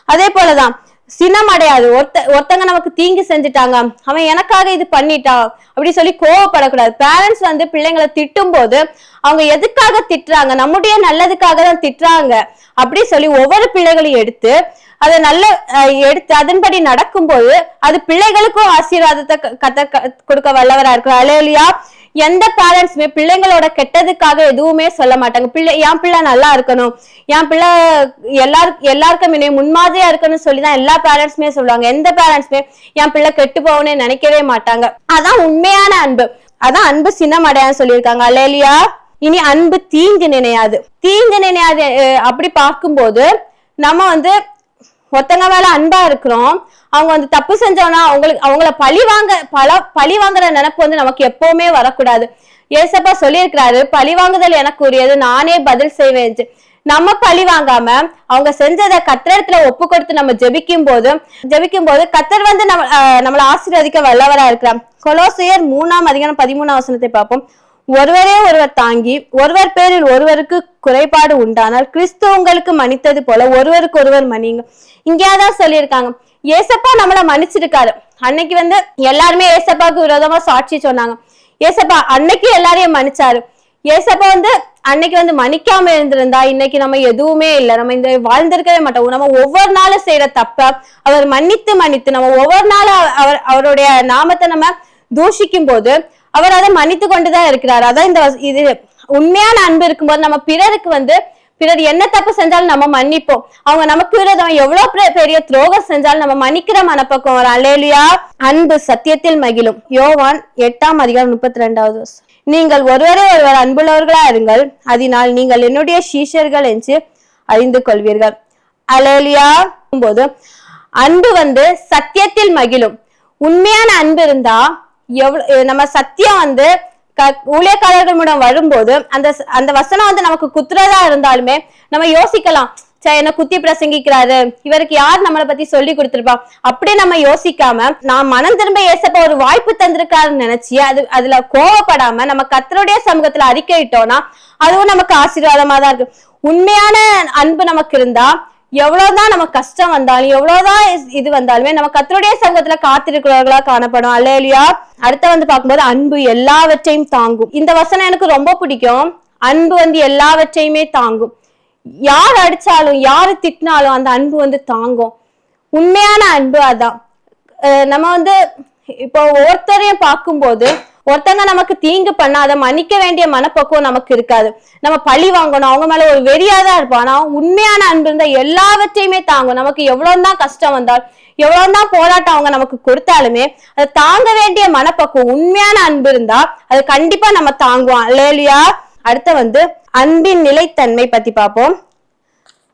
அதே போலதான் சினம் அடையாது. ஒருத்தங்க நமக்கு தீங்கு செஞ்சுட்டாங்க, அவன் எனக்காக இது பண்ணிட்டான் அப்படி சொல்லி கோவப்படக்கூடாது. பேரண்ட்ஸ் வந்து பிள்ளைங்களை திட்டும் போது அவங்க எதுக்காக திட்டுறாங்க, நம்முடைய நல்லதுக்காக தான் திட்டுறாங்க அப்படி சொல்லி ஒவ்வொரு பிள்ளைகளையும் எடுத்து அதை அதன்படி நடக்கும்போது அது பிள்ளைகளுக்கும் ஆசீர்வாதத்தை கொடுக்க வல்லவரா இருக்கும். அல்லேலூயா. எந்த பேரண்ட்ஸுமே பிள்ளைங்களோட கெட்டதுக்காக எதுவுமே சொல்ல மாட்டாங்க. என் பிள்ளை நல்லா இருக்கணும், என் பிள்ளை எல்லாருக்கும் முன்மாதிரியா இருக்கணும்னு சொல்லிதான் எல்லா பேரண்ட்ஸுமே சொல்லுவாங்க. எந்த பேரண்ட்ஸுமே என் பிள்ளை கெட்டு போகணும்னு நினைக்கவே மாட்டாங்க. அதான் உண்மையான அன்பு. அதான் அன்பு சின்னம் அடையான்னு சொல்லியிருக்காங்க. அல்லேலூயா. இனி அன்பு தீங்கு நினையாது. தீங்கு நினையாது அப்படி பார்க்கும்போது நம்ம வந்து ஒருத்தங்க மேல அன்பா இருக்கிறோம், அவங்க வந்து தப்பு செஞ்சோம்னா அவங்கள பழி வாங்குற நினைப்பு வந்து நமக்கு எப்பவுமே வரக்கூடாது. ஏசப்பா சொல்லியிருக்கிறாரு, பழி வாங்குதல் எனக்கு உரியது, நானே பதில் செய்வேன். நம்ம பழி வாங்காம அவங்க செஞ்சதை கர்த்தரிடத்துல ஒப்பு கொடுத்து நம்ம ஜெபிக்கும் போது கர்த்தர் வந்து நம்மளை ஆசீர்வதிக்க வல்லவரா இருக்கிறார். கொலோசியர் 3:13 பார்ப்போம். ஒருவரே ஒருவர் தாங்கி ஒருவர் பேரில் ஒருவருக்கு குறைபாடு உண்டானால் கிறிஸ்து உங்களுக்கு மன்னித்தது போல ஒருவருக்கு ஒருவர் மன்னிங்க. இங்கேயாதான் சொல்லியிருக்காங்க. ஏசப்பா நம்மள மன்னிச்சிருக்காரு. அன்னைக்கு வந்து எல்லாருமே ஏசப்பாவுக்கு விரோதமா சாட்சி சொன்னாங்க. ஏசப்பா அன்னைக்கு எல்லாரையும் மன்னிச்சாரு. ஏசப்பா வந்து அன்னைக்கு வந்து மன்னிக்காம இருந்திருந்தா இன்னைக்கு நம்ம எதுவுமே இல்லை, நம்ம இந்த வாழ்ந்திருக்கவே மாட்டோம். நம்ம ஒவ்வொரு நாளும் செய்யற தப்ப அவர் மன்னித்து நம்ம ஒவ்வொரு நாளும் அவருடைய நாமத்தை நம்ம தூஷிக்கும் போது அவர் அதை மன்னித்து கொண்டுதான் இருக்கிறார். அதான் இது உண்மையான அன்பு இருக்கும்போது நம்ம பிறர் என்ன தப்பு செஞ்சாலும் நம்ம மன்னிப்போம். அவங்க நமக்கு விரோதம் எவ்வளவு பெரிய துரோகம் செஞ்சாலும் நம்ம மன்னிக்கிற மனப்பக்கம் வரும். அல்லேலூயா. அன்பு சத்தியத்தில் மகிழும். யோவான் 8:32. நீங்கள் ஒருவரே ஒருவர் அன்புள்ளவர்களா இருங்கள், அதனால் நீங்கள் என்னுடைய சீஷர்கள் என்று அறிந்து கொள்வீர்கள். அல்லேலூயா. போது அன்பு வந்து சத்தியத்தில் மகிழும். உண்மையான அன்பு இருந்தா நம்ம சத்தியம் வந்து ஊழியக்காரர்களிடம் வரும்போது அந்த வசனம் வந்து நமக்கு குத்துறதா இருந்தாலுமே நம்ம யோசிக்கலாம், என்ன குத்தி பிரசங்கிக்கிறாரு, இவருக்கு யார் நம்மளை பத்தி சொல்லி கொடுத்திருப்பா அப்படி நம்ம யோசிக்காம நான் மனம் திரும்ப ஏசப்ப ஒரு வாய்ப்பு தந்திருக்காருன்னு நினைச்சு அதுல கோவப்படாம நம்ம கர்த்தருடைய சமூகத்துல அறிக்கையிட்டோம்னா அதுவும் நமக்கு ஆசீர்வாதமா தான் இருக்கு. உண்மையான அன்பு நமக்கு இருந்தா எவ்வளவுதான் நமக்கு கஷ்டம் வந்தாலும் எவ்வளவுதான் இது வந்தாலுமே நம்ம கர்த்தருடைய சமூகத்துல காத்திருக்கிறவர்களா காணப்படும். அல்லேலூயா. அடுத்த வந்து பார்க்கும்போது அன்பு எல்லாவற்றையும் தாங்கும். இந்த வசனம் எனக்கு ரொம்ப பிடிக்கும். அன்பு வந்து எல்லாவற்றையுமே தாங்கும். யார் அடிச்சாலும் யாரு திட்டினாலும் அந்த அன்பு வந்து தாங்கும். உண்மையான அன்பு அதான். நம்ம வந்து இப்போ ஒவ்வொருத்தரையும் பார்க்கும்போது ஒருத்தங்க நமக்கு தீங்கு பண்ணா அதை மன்னிக்க வேண்டிய மனப்பக்குவம் நமக்கு இருக்காது. நம்ம பழி வாங்கணும், அவங்க மேல ஒரு வெறியாதான் இருப்போம். ஆனா உண்மையான அன்பு இருந்தா எல்லாவற்றையுமே தாங்கும். நமக்கு எவ்வளவுதான் கஷ்டம் வந்தால் எவ்வளவுதான் போராட்டம் அவங்க நமக்கு கொடுத்தாலுமே அதை தாங்க வேண்டிய மனப்பக்குவம் உண்மையான அன்பு இருந்தா அது கண்டிப்பா நம்ம தாங்குவோம். அல்லேலூயா. அடுத்த வந்து அன்பின் நிலைத்தன்மை பத்தி பார்ப்போம்.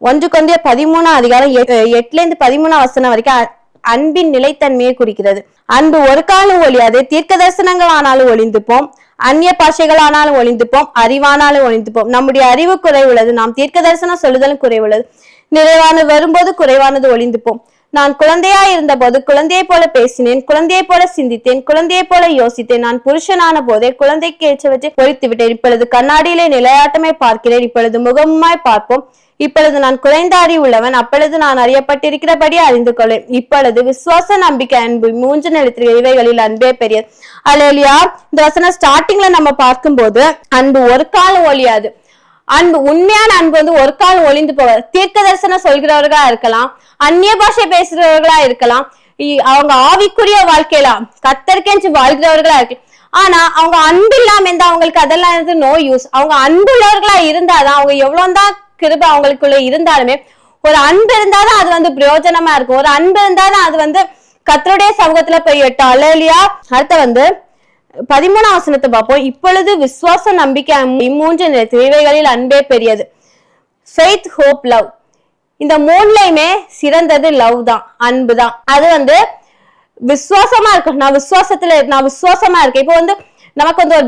1 கொரிந்தியர் 13:8-13 வரைக்கும் அன்பின் நிலைத்தன்மையை குறிக்கிறது. அன்பு ஒரு காலம் ஒழியாது. தீர்க்க தரிசனங்கள் ஆனாலும் ஒளிந்துப்போம், அந்நிய பாஷைகள் ஆனாலும் ஒளிந்துப்போம், அறிவானாலும் ஒளிந்துப்போம். நம்முடைய அறிவு குறைவுள்ளது, நாம் தீர்க்க தரிசனம் சொல்லுதலும் குறைவுள்ளது. நிறைவானது வரும்போது குறைவானது ஒளிந்துப்போம். நான் குழந்தையா இருந்த போது குழந்தையை போல பேசினேன், குழந்தையை போல சிந்தித்தேன், குழந்தையை போல யோசித்தேன். நான் புருஷனான போதே குழந்தைக்கு ஏற்றவற்றை பொறித்து விட்டேன். இப்பொழுது கண்ணாடியிலே நிலையாட்டமே பார்க்கிறேன், இப்பொழுது முகமாய் பார்ப்போம். இப்பொழுது நான் குறைந்த அறிவு உள்ளவன், அப்பொழுது நான் அறியப்பட்டிருக்கிறபடி அறிந்து கொள்ளேன். இப்பொழுது விசுவாச, நம்பிக்கை, அன்பு 3 நிலைத்திருக்கிற இவைகளில் அன்பே பெரியது. அல்லேலூயா. இந்த வசனம் ஸ்டார்டிங்ல நம்ம பார்க்கும்போது அன்பு ஒரு காலம் ஒழியாது. அன்பு உண்மையான அன்பு வந்து ஒரு காலம் ஒளிந்து போவாது. தீர்க்க தரிசனம் சொல்கிறவர்களா இருக்கலாம், அந்நிய பாஷை பேசுறவர்களா இருக்கலாம், அவங்க ஆவிக்குரிய வாழ்க்கையில கர்த்தருக்கென்று வாழ்கிறவர்களா இருக்கலாம். ஆனா அவங்க அன்பு இல்லாம இருந்தா அவங்களுக்கு அதெல்லாம் நோ யூஸ். அவங்க அன்புள்ளவர்களா இருந்தாதான் அவங்க எவ்வளவுதான் கிருபை அவங்களுக்குள்ள இருந்தாலுமே ஒரு அன்பு இருந்தாதான் அது வந்து பிரயோஜனமா இருக்கும். ஒரு அன்பு இருந்தாதான் அது வந்து கர்த்தருடைய சமூகத்துல போய் எட்டும். அல்லேலூயா. அடுத்த வந்து 13ஆம் வசனத்தை பார்ப்போம். இப்பொழுது விசுவாச, நம்பிக்கை 3 இவைகளில் அன்பே பெரியது. Faith, hope, love. இந்த 3லயுமே சிறந்தது லவ் தான், அன்பு தான். அது வந்து விசுவாசமா இருக்கும். நான் விசுவாசமா இருக்கேன். இப்போ வந்து நமக்கு வந்து ஒரு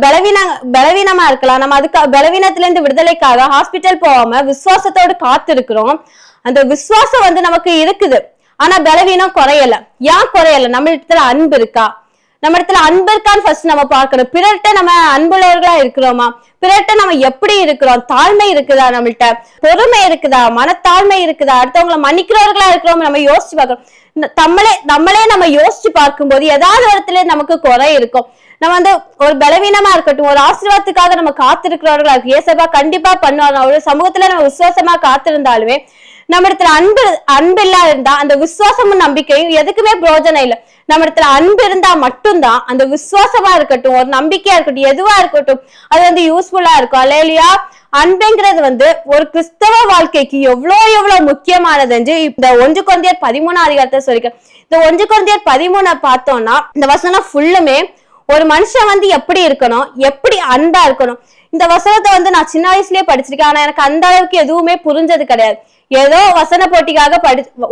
பலவீனமா இருக்கலாம். நம்ம அதுக்கு பலவீனத்துல இருந்து விடுதலைக்காக ஹாஸ்பிட்டல் போகாம விசுவாசத்தோடு காத்து இருக்கிறோம். அந்த விசுவாசம் வந்து நமக்கு இருக்குது. ஆனா பலவீனம் குறையல. ஏன் குறையல? நம்ம இடத்துல அன்பு இருக்கா? நம்ம இடத்துல அன்பு இருக்கான்னு ஃபர்ஸ்ட் நம்ம பார்க்கணும். பிறர்கிட்ட நம்ம அன்புள்ளவர்களா இருக்கிறோமா, பிறர்கிட்ட நம்ம எப்படி இருக்கிறோம், தாழ்மை இருக்குதா, நம்மள்ட்ட பொறுமை இருக்குதா, மனத்தாழ்மை இருக்குதா, அடுத்தவங்களை மன்னிக்கிறவர்களா இருக்கிறோம் நம்ம யோசிச்சு பார்க்கணும். நம்மளே நம்ம யோசிச்சு பார்க்கும்போது ஏதாவது இடத்துல நமக்கு குறை இருக்கும். நம்ம வந்து ஒரு பலவீனமா இருக்கட்டும், ஒரு ஆசீர்வாதத்துக்காக நம்ம காத்திருக்கிறவர்களா இருக்கு. ஏசப்பா கண்டிப்பா பண்ணுவாங்க. ஒரு சமூகத்துல நம்ம விசுவாசமா காத்திருந்தாலுமே நம்ம இடத்துல அன்பு இல்லா இருந்தா அந்த விசுவாசமும் நம்பிக்கையும் எதுக்குமே பிரயோஜனம் இல்லை. நம்ம இடத்துல அன்பு இருந்தா மட்டும்தான் அந்த விசுவாசமா இருக்கட்டும், ஒரு நம்பிக்கையா இருக்கட்டும், எதுவா இருக்கட்டும், அது வந்து யூஸ்ஃபுல்லா இருக்கும். அல்லேலூயா. அன்புங்கிறது வந்து ஒரு கிறிஸ்தவ வாழ்க்கைக்கு எவ்வளவு முக்கியமானது என்று இந்த 1 கொரிந்தியர் 13 சொல்லிக்கிறேன். இந்த 1 கொரிந்தியர் 13 பார்த்தோம்னா இந்த வசனம் ஃபுல்லுமே ஒரு மனுஷன் வந்து எப்படி இருக்கணும், எப்படி அன்பா இருக்கணும். இந்த வசனத்தை வந்து நான் சின்ன வயசுலயே படிச்சிருக்கேன். ஆனா எனக்கு அந்த அளவுக்கு எதுவுமே புரிஞ்சது கிடையாது. ஏதோ வசன போட்டிக்காக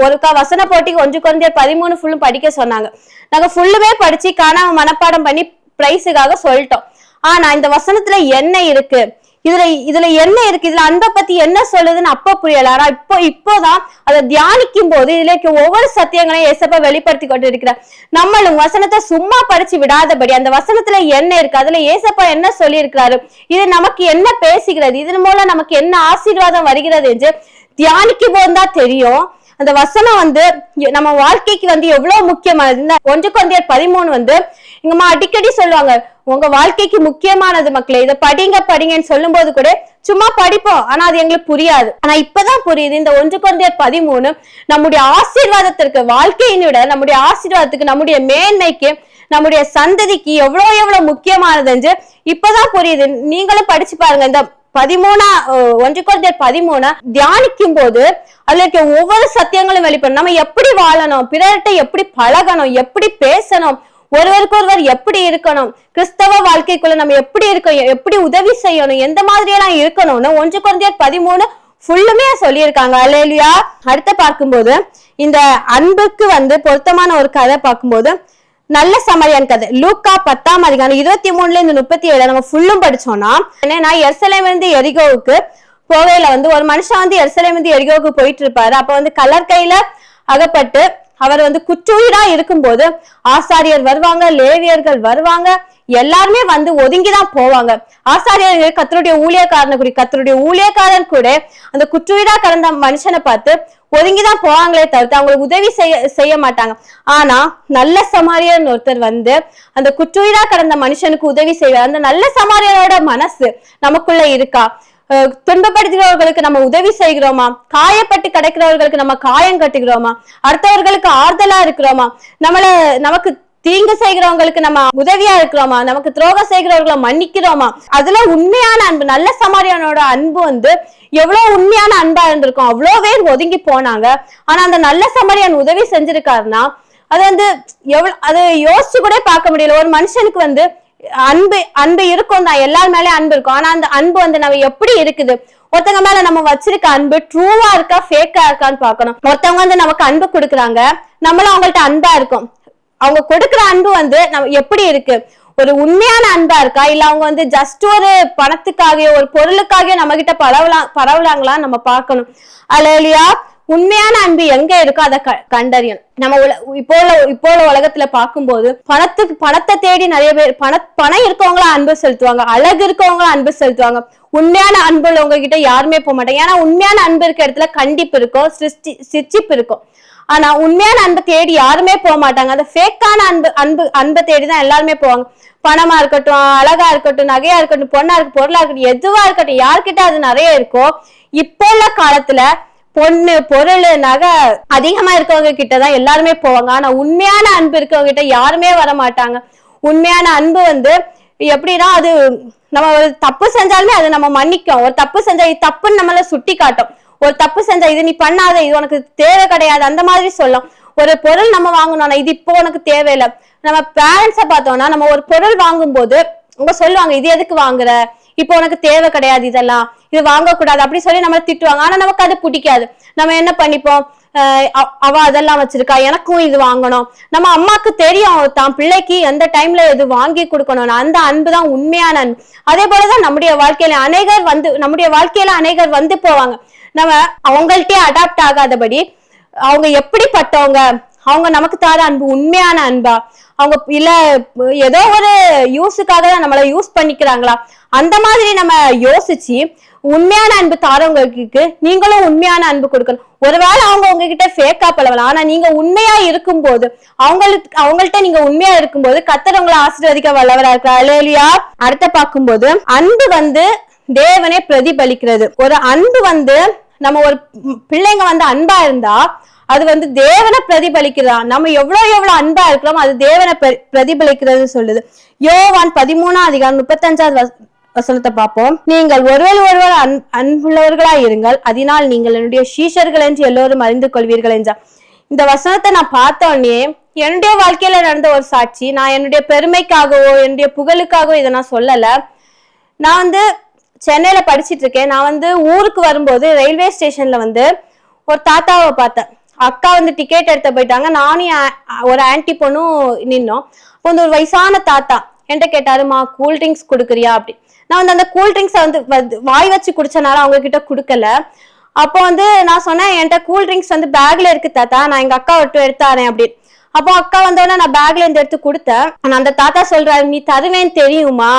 ஒருக்கா வசன போட்டிக்கு 1 கொரிந்தியர் 13 ஃபுல்லும் படிக்க சொன்னாங்க. நாங்க ஃபுல்லுமே படிச்சு காணாம மனப்பாடம் பண்ணி பிரைஸுக்காக சொல்லிட்டோம். ஆனா இந்த வசனத்துல என்ன இருக்கு, இதுல என்ன இருக்கு, இதுல அன்பை பத்தி என்ன சொல்லுதுன்னு அப்ப புரியல. ஆனா இப்போதான் அதை தியானிக்கும் போது இதுல ஒவ்வொரு சத்தியங்களையும் ஏசப்பா வெளிப்படுத்தி கொண்டு இருக்கிறார். நம்மளும் வசனத்தை சும்மா படிச்சு விடாதபடி அந்த வசனத்துல என்ன இருக்கு, அதுல ஏசப்பா என்ன சொல்லி இருக்கிறாரு, இது நமக்கு என்ன பேசுகிறது, இதன் மூலம் நமக்கு என்ன ஆசீர்வாதம் வருகிறது என்று தியானிக்கும் போதுதான் தெரியும். அந்த வசனம் வந்து நம்ம வாழ்க்கைக்கு வந்து எவ்வளவு முக்கியமானது. இந்த 1 கொரிந்தியர் 13 வந்து எங்கம்மா அடிக்கடி சொல்லுவாங்க, உங்க வாழ்க்கைக்கு முக்கியமானது மக்களே, இதை படிங்கன்னு சொல்லும் போது கூட சும்மா படிப்போம், ஆனா அது எங்களுக்கு புரியாது. ஆனா இப்பதான் புரியுது. இந்த 1 கொரிந்தியர் 13 நம்முடைய ஆசீர்வாதத்திற்கு, வாழ்க்கையின் விட நம்முடைய ஆசீர்வாதத்துக்கு, நம்முடைய மேன்மைக்கு, நம்முடைய சந்ததிக்கு எவ்வளவு முக்கியமானது என்று இப்பதான் புரியுது. நீங்களும் படிச்சு பாருங்க. இந்த 1 கொரிந்தியர் 13 தியானிக்கும் போது அதுல இருக்க ஒவ்வொரு சத்தியங்களும் வெளிப்படும். நம்ம எப்படி வாழணும், பிறர்கிட்ட எப்படி பழகணும், எப்படி பேசணும், ஒருவருக்கு ஒருவர் எப்படி இருக்கணும், கிறிஸ்தவ வாழ்க்கைக்குள்ள நம்ம எப்படி இருக்கணும், எப்படி உதவி செய்யணும், எந்த மாதிரி எல்லாம் இருக்கணும்னு 1 கொரிந்தியர் 13 ஃபுல்லுமே சொல்லியிருக்காங்க. அல்லேலூயா. அடுத்து பார்க்கும்போது இந்த அன்புக்கு வந்து பொருத்தமான ஒரு கதை பார்க்கும்போது நல்ல சமாரியான் கதை, லூக்கா 10 அதிகாரம் 23-37 நம்ம ஃபுல்லும் படிச்சோம்னா, என்னன்னா எருசலேம்ல இருந்து எரிகோவுக்கு போகையில வந்து ஒரு மனுஷன் வந்து எருசலேம்ல இருந்து எரிகோவுக்கு போயிட்டு இருப்பாரு. அப்ப வந்து கலற்கையில அகப்பட்டு அவர் வந்து குற்றுயிரா இருக்கும்போது ஆசாரியர் வருவாங்க, லேவியர்கள் வருவாங்க, எல்லாருமே வந்து ஒதுங்கிதான் போவாங்க. ஆசாரியர்கள் கர்த்தருடைய ஊழியக்காரன் கூட அந்த குற்றுயிரா கடந்த மனுஷனை பார்த்து ஒதுங்கிதான் போவாங்களே தவிர்த்து அவங்களுக்கு உதவி செய்ய மாட்டாங்க. ஆனா நல்ல சமாரியன் ஒருத்தர் வந்து அந்த குற்றுயிரா கடந்த மனுஷனுக்கு உதவி செய்வார். அந்த நல்ல சமாரியனோட மனசு நமக்குள்ள இருக்கா? துன்பப்படுத்துகிறவர்களுக்கு நம்ம உதவி செய்கிறோமா? காயப்பட்டு கிடக்கிறவர்களுக்கு நம்ம காயம் கட்டுகிறோமா? அடுத்தவர்களுக்கு ஆறுதலா இருக்கிறோமா? நமக்கு தீங்கு செய்கிறவங்களுக்கு நம்ம உதவியா இருக்கிறோமா? நமக்கு துரோகம் செய்கிறவர்களை மன்னிக்கிறோமா? அதுல உண்மையான அன்பு, நல்ல சமாரியனோட அன்பு வந்து எவ்வளவு உண்மையான அன்பா இருந்திருக்கும். அவ்வளவு பேர் ஒதுங்கி போனாங்க. ஆனா அந்த நல்ல சமாரியன் உதவி செஞ்சிருக்காருன்னா அது வந்து அது யோசிச்சு கூட பார்க்க முடியல. ஒரு மனுஷனுக்கு வந்து அன்பு இருக்கும் தான், எல்லார் மேலயும் அன்பு இருக்கும். ஆனா அந்த அன்பு வந்து நம்ம எப்படி இருக்குது, ஒருத்தவங்க மேல நம்ம வச்சிருக்க அன்பு ட்ரூவா இருக்கா ஃபேக்கா இருக்கான்னு பாக்கணும். ஒருத்தவங்க வந்து நமக்கு அன்பு கொடுக்குறாங்க, நம்மளும் அவங்கள்ட்ட அன்பா இருக்கும். அவங்க கொடுக்குற அன்பு வந்து நம்ம எப்படி இருக்கு, ஒரு உண்மையான அன்பா இருக்கா, இல்ல அவங்க வந்து ஜஸ்ட் ஒரு பணத்துக்காகவோ ஒரு பொருளுக்காகவோ நம்ம கிட்ட பரவலாங்களா நம்ம பார்க்கணும். அல்லேலூயா. உண்மையான அன்பு எங்க இருக்கோ அதை கண்டறியணும். நம்ம இப்போ உலகத்துல பார்க்கும்போது பணத்தை தேடி நிறைய பேர் பணம் இருக்கவங்களா அன்பு செலுத்துவாங்க, அழகு இருக்கவங்களா அன்பு செலுத்துவாங்க. உண்மையான அன்பு உள்ளவங்க கிட்ட யாருமே போக மாட்டாங்க. ஏன்னா உண்மையான அன்பு இருக்க இடத்துல கண்டிப்பு இருக்கும், சிரிச்சிப்பு இருக்கும். ஆனா உண்மையான அன்பை தேடி யாருமே போக மாட்டாங்க. அந்த ஃபேக்கான அன்பை தேடிதான் எல்லாருமே போவாங்க. பணமா இருக்கட்டும், அழகா இருக்கட்டும், நகையா இருக்கட்டும், பொண்ணா இருக்கட்டும், பொருளா இருக்கட்டும், எதுவா இருக்கட்டும், யார்கிட்ட அது நிறைய இருக்கோ இப்போ உள்ள காலத்துல பொண்ணு பொருள் நகை அதிகமா இருக்கவங்க கிட்டதான் எல்லாருமே போவாங்க. ஆனா உண்மையான அன்பு இருக்கவங்க கிட்ட யாருமே வர மாட்டாங்க. உண்மையான அன்பு வந்து எப்படின்னா, அது நம்ம ஒரு தப்பு செஞ்சாலுமே அது நம்ம மன்னிக்கும். ஒரு தப்பு செஞ்சா இது தப்புன்னு நம்மள சுட்டி காட்டும். ஒரு தப்பு செஞ்சா இது நீ பண்ணாத, இது உனக்கு தேவை கிடையாது, அந்த மாதிரி சொல்லும். ஒரு பொருள் நம்ம வாங்கணும்னா இது இப்போ உனக்கு தேவையில்லை. நம்ம பேரண்ட்ஸை பார்த்தோம்னா நம்ம ஒரு பொருள் வாங்கும் போது அவங்க சொல்லுவாங்க, இது எதுக்கு வாங்குற, இப்போ உனக்கு தேவை கிடையாது, இதெல்லாம் இது வாங்கக்கூடாது அப்படி சொல்லி நம்மள திட்டுவாங்க. ஆனா நமக்கு அது பிடிக்காது. நம்ம என்ன பண்ணிப்போம், அவ அதெல்லாம் வச்சிருக்கா, எனக்கும் இது வாங்கணும். நம்ம அம்மாக்கு தெரியும் தான் பிள்ளைக்கு எந்த டைம்ல எது வாங்கி கொடுக்கணும். அந்த அன்பு தான் உண்மையான அன்பு. அதே போலதான் நம்முடைய வாழ்க்கையில அநேகர் வந்து போவாங்க. நம்ம அவங்கள்ட்டே அடாப்ட் ஆகாதபடி அவங்க எப்படிப்பட்டவங்க அவங்க நமக்கு தார அன்பு உண்மையான அன்பா, அவங்க இல்ல ஏதோ ஒரு யூஸுக்காக தான் நம்மள யூஸ் பண்ணிக்கிறாங்களா, அந்த மாதிரி நம்ம யோசிச்சு உண்மையான அன்பு தாரவங்களுக்கு நீங்களும் உண்மையான அன்பு கொடுக்கணும். ஒருவேளை அவங்க உங்ககிட்ட ஃபேக்கா பழகலாம், ஆனா நீங்க உண்மையா இருக்கும்போது அவங்கள்ட்ட நீங்க உண்மையா இருக்கும்போது கர்த்தர் உங்களை ஆசீர்வதிக்க வல்லவரா இருக்கிறார். அல்லேலூயா. அடுத்த பார்க்கும்போது அன்பு தேவனே பிரதிபலிக்கிறது. ஒரு அன்பு நம்ம ஒரு பிள்ளைங்க அன்பா இருந்தா அது தேவனை பிரதிபலிக்கிறதா. நம்ம எவ்வளவு அன்பா இருக்கிறோம் அது தேவனை பிரதிபலிக்கிறது சொல்லுது. யோவான் 13:35 வசனத்தை பார்ப்போம். நீங்கள் ஒருவர் அன்புள்ளவர்களா இருங்கள், அதனால் நீங்கள் என்னுடைய சீஷர்கள் என்று எல்லோரும் அறிந்து கொள்வீர்கள் என்றார். இந்த வசனத்தை நான் பார்த்தோன்னே என்னுடைய வாழ்க்கையில நடந்த ஒரு சாட்சி. நான் என்னுடைய பெருமைக்காகவோ என்னுடைய புகழுக்காகவோ இதை நான் சொல்லல. நான் சென்னையில படிச்சிட்டு இருக்கேன். நான் ஊருக்கு வரும்போது ரயில்வே ஸ்டேஷன்ல ஒரு தாத்தாவை பார்த்தேன். அக்கா டிக்கெட் எடுத்து போயிட்டாங்க. நானும் ஒரு ஆன்டி பொண்ணும் நின்னோம். அப்போ ஒரு வயசான தாத்தா என்கிட்ட கேட்டாருமா கூல் ட்ரிங்க்ஸ் கொடுக்குறியா அப்படி. நான் அந்த கூல் ட்ரிங்க்ஸ் வாய் வச்சு குடிச்சனால அவங்க கிட்ட கொடுக்கல. அப்போ நான் சொன்னேன் என்கிட்ட கூல் ட்ரிங்க்ஸ் பேக்ல இருக்கு தாத்தா, நான் எங்க அக்கா விட்டு எடுத்தாரேன் அப்படின்னு. அப்போ அக்கா வந்தோடனே நான் பேக்ல இருந்து எடுத்து கொடுத்தேன். ஆனா அந்த தாத்தா சொல்றாரு, நீ தருவேன்னு தெரியுமா,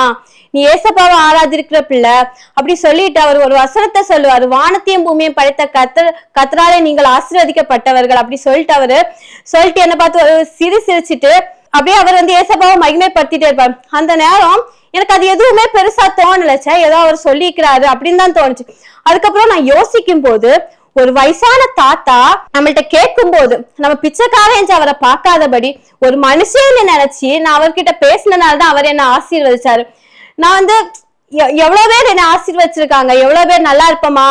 நீ ஏசப்பாவை ஆராதிருக்கிற பிள்ளை அப்படி சொல்லிட்டு அவர் ஒரு வசனத்தை சொல்லுவாரு, வானத்தையும் பூமியும் படைத்த கத்தராலே நீங்கள் ஆசீர்வதிக்கப்பட்டவர்கள் அப்படி சொல்லிட்டு என்ன பார்த்து சிரிச்சிட்டு அப்படியே அவர் ஏசப்பாவை மகிமைப்படுத்திட்டே இருப்பார். அந்த நேரம் எனக்கு அது எதுவுமே பெருசா தோணலச்சா, ஏதோ அவர் சொல்லிக்கிறாரு அப்படின்னு தான் தோணுச்சு. அதுக்கப்புறம் நான் யோசிக்கும் போது ஒரு வயசான தாத்தா நம்மள்ட்ட கேட்கும் போது நம்ம பிச்சைக்காரன் அவரை பார்க்காதபடி ஒரு மனுஷன்னு நினைச்சு நான் அவர்கிட்ட பேசினனால்தான் அவர் என்ன ஆசீர்வதிச்சாரு. நான் எவ்வளவு பேர் என்ன ஆசீர்வச்சிருக்காங்க, எவ்வளவு பேர் நல்லா இருப்பமா,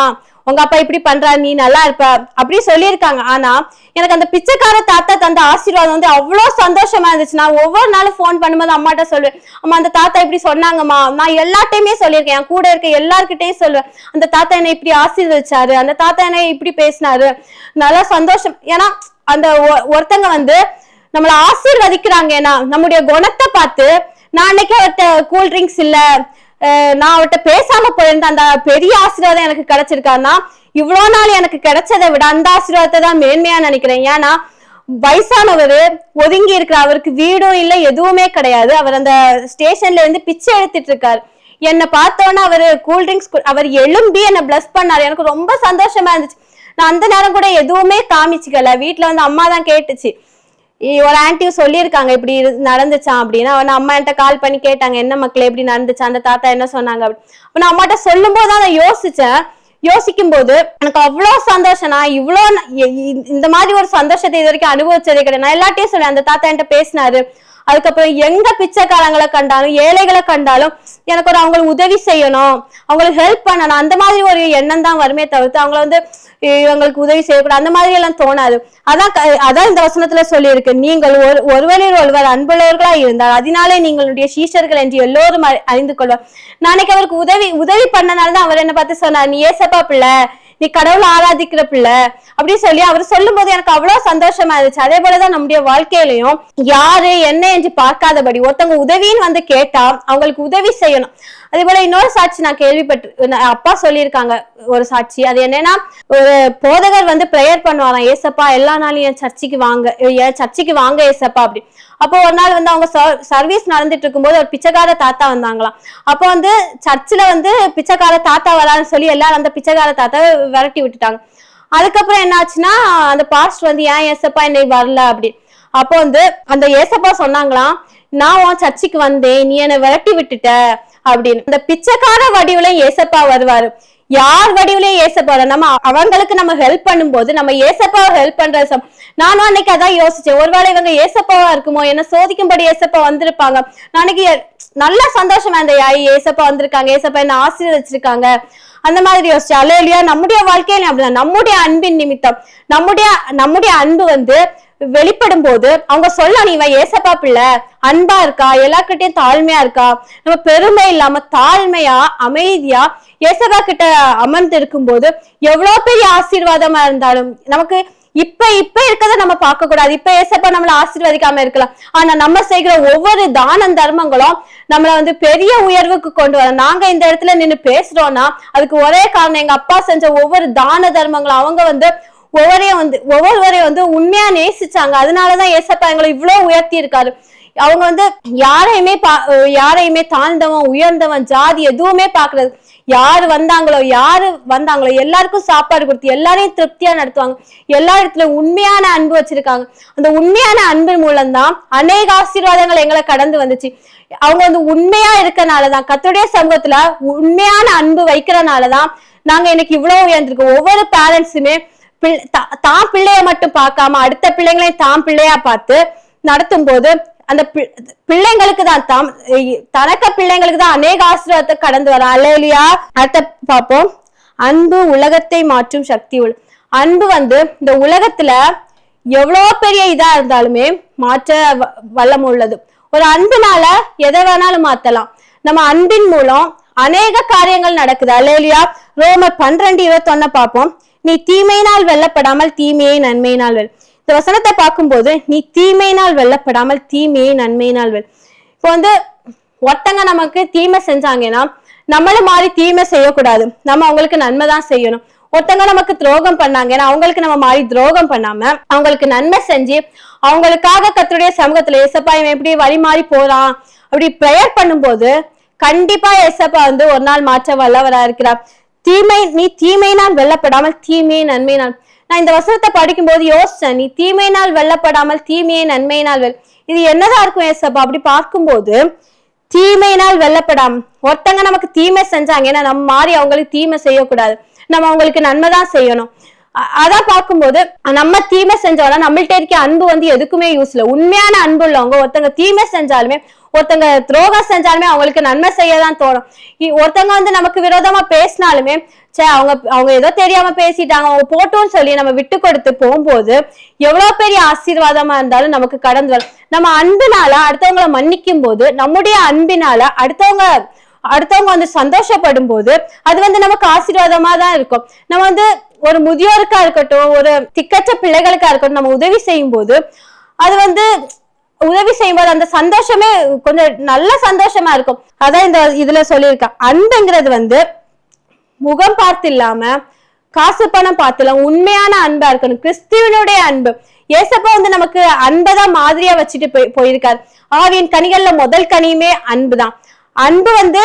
உங்க அப்பா இப்படி பண்றாரு நீ நல்லா இருப்ப அப்படி சொல்லியிருக்காங்க. ஆனா எனக்கு அந்த பிச்சைக்கார தாத்தா தந்த ஆசீர்வாதம் அவ்வளவு சந்தோஷமா இருந்துச்சு. நான் ஒவ்வொரு நாளும் போன் பண்ணும்போது அம்மாட்ட சொல்லுவேன், அம்மா அந்த தாத்தா இப்படி சொன்னாங்கம்மா. நான் எல்லார்ட்டையுமே சொல்லியிருக்கேன், என் கூட இருக்க எல்லார்கிட்டையும் சொல்லுவேன், அந்த தாத்தா என்னை இப்படி ஆசீர்வதிச்சாரு, அந்த தாத்தா என்னை இப்படி பேசினாரு, நல்லா சந்தோஷம். ஏன்னா அந்த ஒருத்தங்க நம்மள ஆசீர்வதிக்கிறாங்க. ஏன்னா நம்முடைய குணத்தை பார்த்து நான் அன்னைக்கு அவர்கிட்ட கூல் ட்ரிங்க்ஸ் இல்ல, நான் அவர்கிட்ட பேசாம போயிருந்தேன், அந்த பெரிய ஆசீர்வாதம் எனக்கு கிடைச்சிருக்காருன்னா இவ்வளவு நாள் எனக்கு கிடைச்சதை விட அந்த ஆசீர்வாதத்தை தான் மேன்மையா நினைக்கிறேன். ஏன்னா வயசானவர் ஒதுங்கி இருக்கிற, அவருக்கு வீடும் இல்லை எதுவுமே கிடையாது. அவர் அந்த ஸ்டேஷன்ல இருந்து பிச்சை எடுத்துட்டு இருக்காரு. என்னை பார்த்தோன்னா அவரு கூல் ட்ரிங்க்ஸ் அவர் எழும்பி என்னை பிளஸ் பண்ணாரு. எனக்கு ரொம்ப சந்தோஷமா இருந்துச்சு. நான் அந்த நேரம் கூட எதுவுமே காமிச்சுக்கல. வீட்டுல அம்மா தான் கேட்டுச்சு, ஒரு ஆன்டியும் சொல்லியிருக்காங்க இப்படி நடந்துச்சா அப்படின்னு. அவன் அம்மா என்கிட்ட கால் பண்ணி கேட்டாங்க, என்ன மக்களே எப்படி நடந்துச்சா, அந்த தாத்தா என்ன சொன்னாங்க அப்படின்னு. நான் அம்மாட்ட சொல்லும் போது நான் யோசிக்கும் போது எனக்கு அவ்வளவு சந்தோஷம். நான் இந்த மாதிரி ஒரு சந்தோஷத்தை இது வரைக்கும் அனுபவிச்சதே கிடையாது. நான் எல்லாத்தையும் சொல்றேன், அந்த தாத்தா என்கிட்ட பேசினாரு. அதுக்கப்புறம் எங்க பிச்சைக்காரங்களை கண்டாலும் ஏழைகளை கண்டாலும் எனக்கு அவங்களுக்கு உதவி செய்யணும், அவங்களுக்கு ஹெல்ப் பண்ணணும், அந்த மாதிரி ஒரு எண்ணம் தான் வருமே தவிர்த்து அவங்கள இவங்களுக்கு உதவி செய்யக்கூடாது அந்த மாதிரி எல்லாம் தோணாது. அதான் இந்த வசனத்துல சொல்லி இருக்கு, நீங்கள் ஒருவரில் ஒருவர் அன்புள்ளவர்களா இருந்தால் அதனாலே நீங்களுடைய சீஷர்கள் என்று எல்லோரும் அறிந்து கொள்வார். நாளைக்கு அவருக்கு உதவி பண்ணனால்தான் அவர் என்ன பார்த்து சொன்னார், நீ ஏசப்பா பிள்ளை, நீ கடவுளை ஆராதிக்கிற பிள்ளை அப்படி சொல்லி அவர் சொல்லும் போது எனக்கு அவ்வளவு சந்தோஷமா இருந்துச்சு. அதே போலதான் நம்முடைய வாழ்க்கையிலையும் யாரு என்ன என்று பார்க்காதபடி ஒருத்தவங்க உதவின்னு கேட்டா அவங்களுக்கு உதவி செய்யணும். அதே போல இன்னொரு சாட்சி நான் கேள்விப்பட்டு அப்பா சொல்லியிருக்காங்க ஒரு சாட்சி. அது என்னன்னா, ஒரு போதகர் பிரேயர் பண்ணுவாராம், ஏசப்பா எல்லா நாளும் என் சர்ச்சைக்கு வாங்க ஏசப்பா அப்படி. அப்போ ஒரு நாள் அவங்க சர்வீஸ் நடந்துட்டு இருக்கும்போது ஒரு பிச்சைக்கார தாத்தா வந்தாங்களாம். அப்போ சர்ச்சில் பிச்சைக்கார தாத்தா வரான்னு சொல்லி எல்லாரும் அந்த பிச்சைக்கார தாத்தாவை விரட்டி விட்டுட்டாங்க. அதுக்கப்புறம் என்ன ஆச்சுன்னா, அந்த பாஸ்டர் ஏன் ஏசப்பா என்னை வரல அப்படி. அப்போ அந்த ஏசப்பா சொன்னாங்களாம், நான் உன் சர்ச்சைக்கு வந்தேன், நீ என்னை விரட்டி விட்டுட்ட அப்படின்னு. அந்த பிச்சைக்கார வடிவுல ஏசப்பா வருவாரு. யார் வடிவுலயும் ஏசப்பா நம்ம அவங்களுக்கு நம்ம ஹெல்ப் பண்ணும் போது நம்ம ஏசப்பாவை ஹெல்ப் பண்ற. நானும் அன்னைக்கு அதான் யோசிச்சேன், ஒருவேளை இவங்க ஏசப்பாவா இருக்குமோ, என்ன சோதிக்கும்படி ஏசப்பா வந்திருப்பாங்க. நாளைக்கு நல்ல சந்தோஷமா இந்த ஏசப்பா வந்திருக்காங்க, ஏசப்பா என்ன ஆசீர்வதிச்சிருக்காங்க அந்த மாதிரி யோசிச்சேன். அல்லேலூயா. நம்முடைய வாழ்க்கையில அப்படிதான் நம்முடைய அன்பின் நிமித்தம் நம்முடைய அன்பு வெளிப்படும் போது அவங்க சொல்லணும், இவன் ஏசப்பா பிள்ளை, அன்பா இருக்கா, எல்லார்கிட்டையும் தாழ்மையா இருக்கா, நம்ம பெருமை இல்லாம தாழ்மையா அமைதியா ஏசப்பா கிட்ட அமர்ந்து இருக்கும் போது எவ்வளவு பெரிய ஆசீர்வாதமா இருந்தாலும் நமக்கு இப்ப இருக்கிறத நம்ம பார்க்க கூடாது. இப்ப ஏசப்பா நம்மள ஆசீர்வதிக்காம இருக்கலாம், ஆனா நம்ம செய்கிற ஒவ்வொரு தான தர்மங்களும் நம்மள பெரிய உயர்வுக்கு கொண்டு வரும். நாங்க இந்த இடத்துல நின்று பேசுறோம்னா அதுக்கு ஒரே காரணம், எங்க அப்பா செஞ்ச ஒவ்வொரு தான தர்மங்களும் அவங்க ஒவ்வொருவரையும் வந்து உண்மையா நேசிச்சாங்க. அதனாலதான் ஏசப்பா எங்களை இவ்வளவு உயர்த்தி இருக்காரு. அவங்க வந்து யாரையுமே தாழ்ந்தவன் உயர்ந்தவன் ஜாதி எதுவுமே பாக்குறது, யாரு வந்தாங்களோ எல்லாருக்கும் சாப்பாடு கொடுத்து எல்லாரையும் திருப்தியா நடத்துவாங்க. எல்லா இடத்துல உண்மையான அன்பு வச்சிருக்காங்க. அந்த உண்மையான அன்பு மூலம்தான் அநேக ஆசீர்வாதங்கள் எங்களை கடந்து வந்துச்சு. அவங்க வந்து உண்மையா இருக்கனாலதான், கர்த்தருடைய சமூகத்துல உண்மையான அன்பு வைக்கிறனாலதான் நாங்க இன்னைக்கு இவ்வளவு உயர்ந்திருக்கோம். ஒவ்வொரு பேரண்ட்ஸுமே தான் பிள்ளைய மட்டும் பார்க்காம அடுத்த பிள்ளைங்களையும் தான் பிள்ளையா பார்த்து நடத்தும் போது அந்த பிள்ளைங்களுக்கு தான் தனக்க பிள்ளைங்களுக்கு தான் அநேக ஆசீர்வாதத்தை கடந்து வரும். அல்லேலூயா. அடுத்த பார்ப்போம். அன்பு உலகத்தை மாற்றும் சக்தி உள்ள அன்பு வந்து இந்த உலகத்துல எவ்வளவு பெரிய இதா இருந்தாலுமே மாற்ற வல்லமை உள்ளது. ஒரு அன்புனால எதை வேணாலும் மாத்தலாம். நம்ம அன்பின் மூலம் அநேக காரியங்கள் நடக்குது. அல்லேலூயா. ரோமர் 12:21 பார்ப்போம். நீ தீமையினால் வெல்லப்படாமல் தீமையை நன்மையினால் வெல். இந்த வசனத்தை பார்க்கும்போது நீ தீமையினால் வெல்லப்படாமல் தீமையை நன்மையினால் வெல். இப்போ வந்து ஒருத்தங்க நமக்கு தீமை செஞ்சாங்கன்னா நம்மளும் மாறி தீமை செய்யக்கூடாது, நம்ம அவங்களுக்கு நன்மை தான் செய்யணும். ஒருத்தங்க நமக்கு துரோகம் பண்ணாங்கன்னா அவங்களுக்கு நம்ம மாறி துரோகம் பண்ணாம அவங்களுக்கு நன்மை செஞ்சு அவங்களுக்காக கர்த்தருடைய சமூகத்துல ஏசப்பா இவன் எப்படி வழி மாறி போறான் அப்படி பிரேயர் பண்ணும்போது கண்டிப்பா ஏசப்பா வந்து ஒரு நாள் மாற்ற வல்லவரா இருக்கிறார். நீ தீமையினால் வெல்லப்படாமல் தீமையை நன்மையினால். நான் இந்த வசனத்தை படிக்கும் போது யோசிச்சேன், நீ தீமையினால் வெல்லப்படாமல் தீமையை நன்மையினால் வெல். இது என்னதான் இருக்கும் ஏசப்பா? அப்படி பார்க்கும்போது தீமையினால் வெல்லப்படாம ஒருத்தங்க நமக்கு தீமை செஞ்சாங்க, ஏன்னா நம்ம மாறி அவங்களுக்கு தீமை செய்யக்கூடாது, நம்ம அவங்களுக்கு நன்மைதான் செய்யணும். அதான் பார்க்கும்போது நம்ம தீமை செஞ்சோம்னா நம்மள்ட்ட இருக்க அன்பு வந்து எதுக்குமே யூஸ் இல்லை. உண்மையான அன்பு உள்ளவங்க ஒருத்தங்க தீமை செஞ்சாலுமே ஒருத்தங்க துரோகம் செஞ்சாலுமே அவங்களுக்கு நன்மை செய்யதான் தோணும். ஒருத்தங்க வந்து நமக்கு விரோதமா பேசினாலுமே அவங்க ஏதோ தெரியாம பேசிட்டாங்க அவங்க போட்டோன்னு சொல்லி நம்ம விட்டு கொடுத்து போகும்போது எவ்வளவு பெரிய ஆசீர்வாதமா இருந்தாலும் நமக்கு கடந்து வரும். நம்ம அன்பினால அடுத்தவங்களை மன்னிக்கும் போது, நம்முடைய அன்பினால அடுத்தவங்க வந்து சந்தோஷப்படும் போது அது வந்து நமக்கு ஆசீர்வாதமா தான் இருக்கும். நம்ம வந்து ஒரு முதியோருக்கா இருக்கட்டும், ஒரு திக்கற்ற பிள்ளைகளுக்கா இருக்கட்டும், நம்ம உதவி செய்யும் போது அது வந்து அந்த சந்தோஷமே கொஞ்சம் நல்ல சந்தோஷமா இருக்கும். அதான் இந்த இதுல சொல்லியிருக்கேன், அன்புங்கிறது வந்து முகம் பார்த்து இல்லாம காசு பணம் பார்த்துலாம் உண்மையான அன்பா இருக்கணும். கிறிஸ்துவனுடைய அன்பு. ஏசப்பா வந்து நமக்கு அன்பதான் மாதிரியா வச்சுட்டு போயிருக்காரு. ஆவியின் கனிகள்ல முதல் கனியுமே அன்புதான். அன்பு வந்து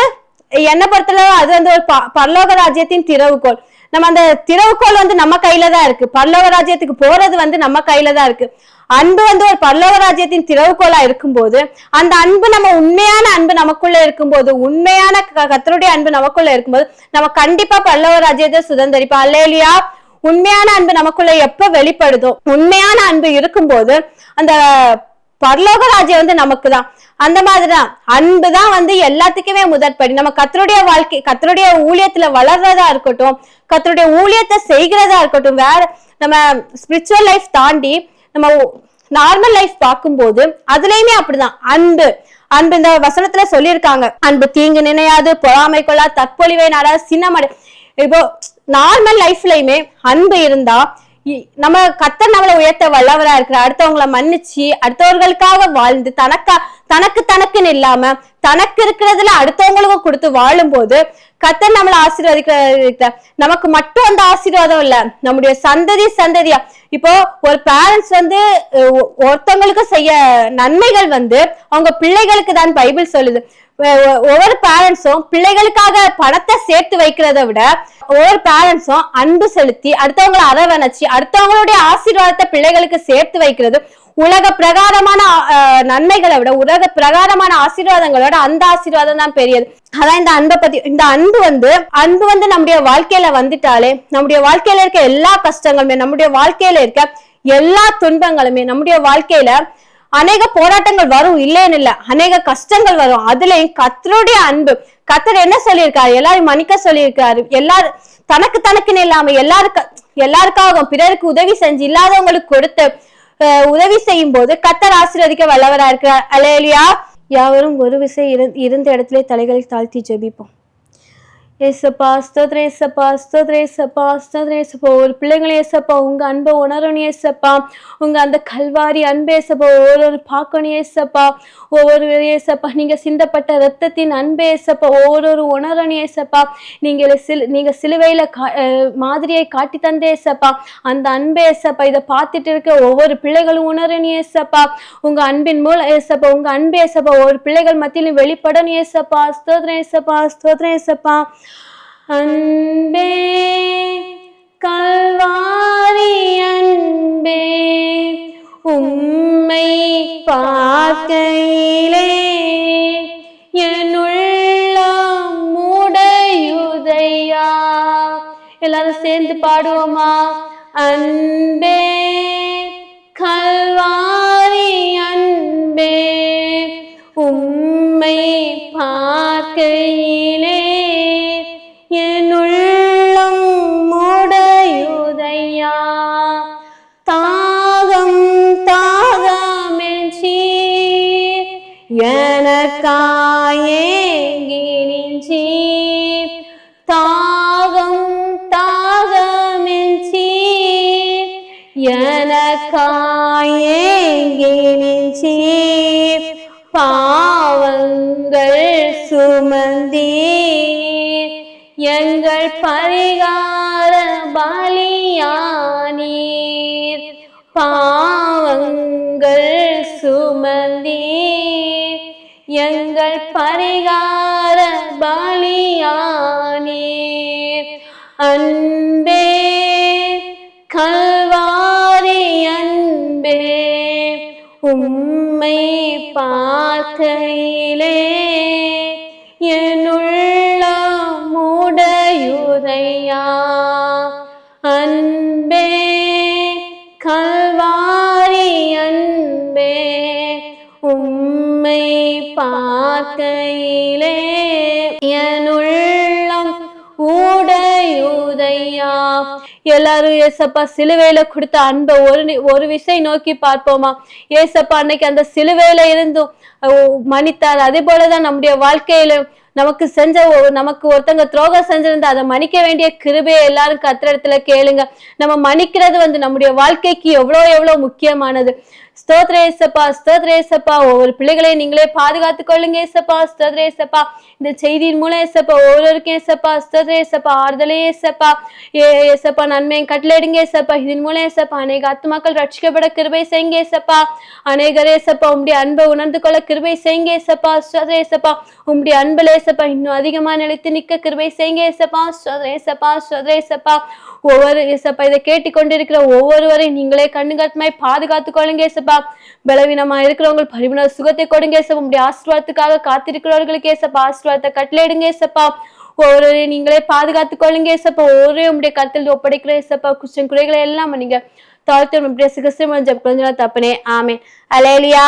என்ன பொறுத்தளவு அது வந்து ஒரு பரலோக ராஜ்யத்தின் திறவுகோல். நம்ம அந்த திறவுகோல் வந்து நம்ம கையில தான் இருக்கு. பரலோக ராஜ்யத்துக்கு போறது வந்து நம்ம கையில தான் இருக்கு. அன்பு வந்து ஒரு பரலோக ராஜ்யத்தின் திறவுகோலா இருக்கும்போது அந்த அன்பு நம்ம உண்மையான அன்பு நமக்குள்ள இருக்கும்போது, உண்மையான கர்த்தருடைய அன்பு நமக்குள்ள இருக்கும்போது நம்ம கண்டிப்பா பரலோக ராஜ்யத்தை சுதந்திரிப்போம். அல்லேலூயா. உண்மையான அன்பு நமக்குள்ள எப்ப வெளிப்படுதோ, உண்மையான அன்பு இருக்கும்போது அந்த பரலோக ராஜ்யம் வந்து நமக்கு தான். அந்த மாதிரிதான் அன்புதான் வந்து எல்லாத்துக்குமே முதற்படி. நம்ம கர்த்தருடைய வாழ்க்கை, கர்த்தருடைய ஊழியத்துல வளர்றதா இருக்கட்டும், கர்த்தருடைய ஊழியத்தை செய்கிறதா இருக்கட்டும், வேற நம்ம ஸ்பிரிச்சுவல் லைஃப் தாண்டி நம்ம நார்மல் லைஃப் பார்க்கும்போது அதுலயுமே அப்படிதான் அன்பு. இந்த வசனத்துல சொல்லியிருக்காங்க, அன்பு தீங்கு நினையாது, பொறாமை கொள்ளா, தற்பொழிவை நாடாது, சின்னமடை. இப்போ நார்மல் லைஃப்லயுமே அன்பு இருந்தா நம்ம கர்த்தர் நம்மளை உயர்த்த வல்லவரா இருக்கிற, அடுத்தவங்களை மன்னிச்சு அடுத்தவர்களுக்காக வாழ்ந்து தனக்குன்னு இல்லாம தனக்கு இருக்கிறதுல அடுத்தவங்களுக்கும் கொடுத்து வாழும் போது கர்த்தர் நம்மளை ஆசீர்வதிக்க. நமக்கு மட்டும் அந்த ஆசீர்வாதம் இல்ல, நம்முடைய சந்ததியா. இப்போ ஒரு பேரண்ட்ஸ் வந்து ஒருத்தவங்களுக்கு செய்ய நன்மைகள் வந்து அவங்க பிள்ளைகளுக்கு தான் பைபிள் சொல்லுது. ஒவ்வொரு பேரண்ட்ஸும் பிள்ளைகளுக்காக பணத்தை சேர்த்து வைக்கிறத விட ஒவ்வொரு பேரண்ட்ஸும் அன்பு செலுத்தி அடுத்தவங்களை அரவணைச்சு அடுத்தவங்களுடைய ஆசீர்வாதத்தை பிள்ளைகளுக்கு சேர்த்து வைக்கிறது உலக பிரகாரமான நன்மைகளை விட, உலக பிரகாரமான ஆசீர்வாதங்களோட அந்த ஆசீர்வாதம் தான் பெரியது. அதான் இந்த அன்பை பத்தி. இந்த அன்பு வந்து நம்முடைய வாழ்க்கையில வந்துட்டாலே நம்முடைய வாழ்க்கையில இருக்க எல்லா கஷ்டங்களுமே, நம்முடைய வாழ்க்கையில இருக்க எல்லா துன்பங்களுமே, நம்முடைய வாழ்க்கையில அநேக போராட்டங்கள் வரும், இல்லைன்னு இல்ல, அநேக கஷ்டங்கள் வரும். அதுலயும் கர்த்தருடைய அன்பு, கர்த்தர் என்ன சொல்லியிருக்காரு, எல்லாரும் மன்னிக்க சொல்லியிருக்காரு. எல்லாரும் தனக்குன்னு இல்லாம எல்லாருக்காகவும் பிறருக்கு உதவி செஞ்சு இல்லாதவங்களுக்கு கொடுத்து உதவி செய்யும் போது கர்த்தர் ஆசீர்வதிக்க வல்லவரா இருக்கிறார். அல்லேலூயா. யாவரும் ஒரு விசை இருந்த இடத்திலே தலைகளை தாழ்த்தி ஜெபிப்போம். ஏசப்பா ஸ்தோத்திரம் ஏசப்பா, ஸ்தோத்திரம் ஏசப்பா, ஸ்தோத்திரம் ஏசப்பா. ஒரு பிள்ளைங்களே ஏசப்பா உங்க அன்பை உணரணும் ஏசப்பா. உங்க அந்த கல்வாரி அன்பு ஏசப்பா ஒவ்வொரு பார்க்கணும் ஏசப்பா. ஒவ்வொரு ஏசப்பா நீங்க சிந்தப்பட்ட ரத்தத்தின் அன்பு ஏசப்பா ஒவ்வொரு உணரணும் ஏசப்பா. நீங்க சிலுவையில மாதிரியை காட்டி தந்தே ஏசப்பா. அந்த அன்பு ஏசப்பா இதை பார்த்துட்டு இருக்க ஒவ்வொரு பிள்ளைகளும் உணரணும் ஏசப்பா. உங்க அன்பின் மூலம் ஏசப்பா, உங்க அன்பு ஏசப்பா ஒவ்வொரு பிள்ளைகள் மத்தியிலும் வெளிப்படணும் ஏசப்பா. ஸ்தோத்திரம் ஏசப்பா, ஸ்தோத்திரம் ஏசப்பா. அன்பே கல்வாரி அன்பே, உம்மை பார்க்கையிலே என் உள்ளம் மூடையுதையா. எல்லாரும் சேர்ந்து பாடுவோமா? அன்பே கல்வாரி அன்பே, உம்மை பார்க்கையிலே என் உள்ளம் மூடையுதையா. தாகம் தாகமென்றி எனக்காயேங்கி நின்றி, தாகம் தாகமென்றி எனக்காயேங்கி நின்றி, பாவங்கள் சுமந்தீ எங்கள் பரிகார பலியானீர். பாவங்கள் சுமந்தீர் எங்கள் பரிகார பலியானீர். அன்பே கல்வாரி அன்பே, உம்மை பார்க்கையிலே என் உள்ளம் மூடையுதையா. அன்பே கல்வாரி அன்பே, உம்மை பார்க்கையிலே என் உள்ளம் ஊடையுதையா. எல்லாரும் ஏசப்பா சிலுவையில கொடுத்த அன்பை ஒரு விஷயம் நோக்கி பார்ப்போமா? ஏசப்பா அன்னைக்கு அந்த சிலுவையில இருந்தும் மன்னித்தார். அதே போலதான் நம்முடைய வாழ்க்கையில நமக்கு ஒருத்தங்க துரோகம் செஞ்சிருந்தா அதை மன்னிக்க வேண்டிய கிருபையை எல்லாரும் கர்த்தர் இடத்துல கேளுங்க. நம்ம மன்னிக்கிறது நம்முடைய வாழ்க்கைக்கு எவ்வளவு முக்கியமானது. ஸ்தோத்திர ஏசப்பா, ஸ்தோத்திர ஏசப்பா. ஒவ்வொரு பிள்ளைகளை நீங்களே பாதுகாத்துக் கொள்ளுங்க ஏசப்பா. ஸ்தோத்திர ஏசப்பா. இந்த செய்தியின் மூலம் ஏசப்பா ஒவ்வொருவருக்கும் ஏசப்பா ஸ்தோத்திர ஏசப்பா ஆறுதலே ஏசப்பா. ஏசப்பா நன்மையை கட்டளையிடுங்க ஏசப்பா. இதன் மூலம் ஏசப்பா அநேக ஆத்துமாக்கள் ரட்சிக்கப்பட கிருபை செய்யுங்க ஏசப்பா. அநேகர் ஏசப்பா உம்முடைய அன்பை உணர்ந்து கொள்ள கிருபை செய்யுங்க ஏசப்பா. ஸ்தோத்திர ஏசப்பா. உம்முடைய அன்புல ஏசப்பா இன்னும் அதிகமா நிலைத்து நிற்க கிருபை செய்யுங்க ஏசப்பா. ஸ்தோத்திர ஏசப்பா, ஸ்தோத்திர ஏசப்பா. ஒவ்வொரு ஏசப்பா இதை கேட்டுக்கொண்டிருக்கிற ஒவ்வொருவரையும் நீங்களே கண்ணுகாத்துமாய் பாதுகாத்துக் கொள்ளுங்க ஏசப்பா. பலவீனமா இருக்கிறவங்களுக்கு பரிபூரண சுகத்தை கொடுங்க ஏசப்பா. உங்களுடைய ஆசீர்வாதத்துக்காக காத்திருக்கிறவர்களுக்கு ஏசப்பா ஆசீர்வாதத்தை கட்டளையிடுங்க ஏசப்பா. ஒவ்வொருவரையும் நீங்களே பாதுகாத்துக் கொள்ளுங்க ஏசப்பா. ஒவ்வொரு உங்களுடைய கருத்தில் ஒப்படைக்கிற ஏசப்பா. குற்றம் குறைகளை எல்லாம் நீங்க தாழ்த்து நம்முடைய சிகிச்சை ஜெபம் கொஞ்ச நாள் தப்புனே. ஆமென். அல்லேலூயா.